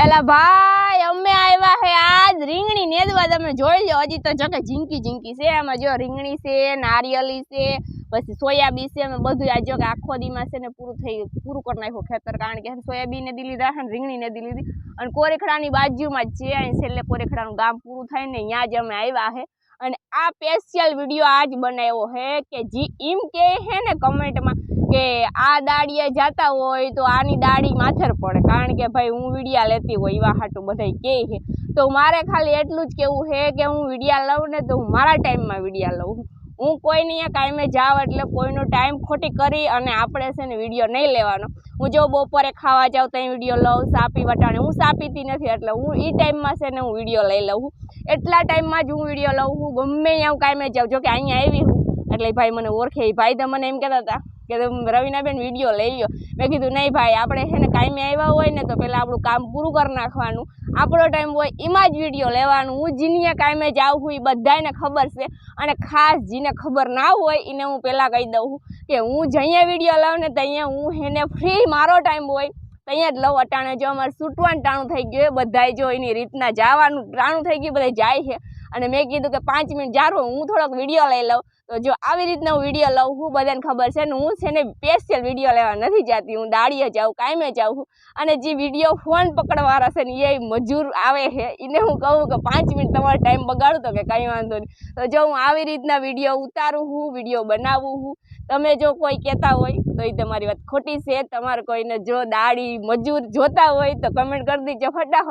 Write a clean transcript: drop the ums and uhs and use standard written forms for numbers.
એલા ભાઈ અમે આવ્યા હે આજ રીંગણી નેદવા। તમે જોઈ લો, હજી તો જો કે ઝીંકી ઝીંકી છે। એમાં જો રીંગણી છે, નારિયેળી છે, પછી સોયાબીન છે। અમે બધું આ જો કે આખો દીમાં છે ને પૂરું કરી નાખ્યું ખેતર, કારણ કે સોયાબીન ને દી લીધા છે, રીંગણી ને દી લીધી, અને કોરેખડાની બાજુમાં જ છે। અહીં છેલ્લે કોરેખડાનું ગામ પૂરું થાય ને ત્યાં જ અમે આવ્યા છે। અને આ સ્પેશિયલ વિડીયો આજ બનાવ્યો છે કે જી એમ કે છે ને કમેન્ટમાં કે આ દાડીએ જતા હોય તો આની દાડી માથેર પડે, કારણ કે ભાઈ હું વિડીયા લેતી હોય એવા હાટું બધા કહે છે। તો મારે ખાલી એટલું જ કેવું છે કે હું વિડીયા લઉં ને તો હું મારા ટાઈમમાં વિડીયા લઉં। હું કોઈની કાંઈ જાવ એટલે કોઈનો ટાઈમ ખોટી કરી અને આપણે છે ને વિડીયો નહીં લેવાનો। હું જો બપોરે ખાવા જાઉં તો વિડીયો લઉં, સાપી વટાણે હું સાપીતી નથી એટલે હું એ ટાઈમમાં છે ને હું વિડીયો લઈ લઉં। એટલા ટાઈમમાં જ હું વિડીયો લઉં છું, ગમે ત્યાં કાંઈ જાઉં। જો કે અહીંયા આવી હું એટલે ભાઈ મને ઓળખે, એ ભાઈ તો મને એમ કહેતા હતા કે રવીનાબેન વિડીયો લઈ લો। મેં કીધું નહીં ભાઈ, આપણે છે ને કાંઈ આવ્યા હોય ને તો પહેલાં આપણું કામ પૂરું કરી નાખવાનું, આપણો ટાઈમ હોય એમાં જ વિડીયો લેવાનું। હું જીને કાંઈ જાઉં છું એ બધાને ખબર છે, અને ખાસ જેને ખબર ના હોય એને હું પહેલાં કહી દઉં કે હું જઈએ વિડીયો લઉં ને ત્યાં હું એને ફ્રી મારો ટાઈમ હોય ત્યાં જ લઉં। અટાણે જો અમારે છૂટવાનું ટાણું થઈ ગયું, બધાય જો એની રીતના જવાનું ટાણું થઈ ગયું, બધા જાય છે। અને મેં કીધું કે 5 મિનિટ જારો હું થોડોક વિડીયો લઈ લઉં। તો જો આવી રીતના હું વિડીયો લઉં છું, બધાને ખબર છે ને હું છે ને સ્પેશિયલ વિડીયો લેવા નથી જતી, હું દાડીએ જાઉં, કાંઈ જાઉં છું। અને જે વિડીયો ફોન પકડવાળા છે ને એ મજૂર આવે છે, એને હું કહું કે 5 મિનિટ તમારો ટાઈમ બગાડું તો કે કંઈ વાંધો નહીં। તો જો હું આવી રીતના વિડીયો ઉતારું છું, વિડીયો બનાવું છું। તમે જો કોઈ કહેતા હોય તો એ તમારી વાત ખોટી છે। તમારે કોઈને જો દાડી મજૂર જોતા હોય તો કમેન્ટ કરી દીજો ફટાફટ।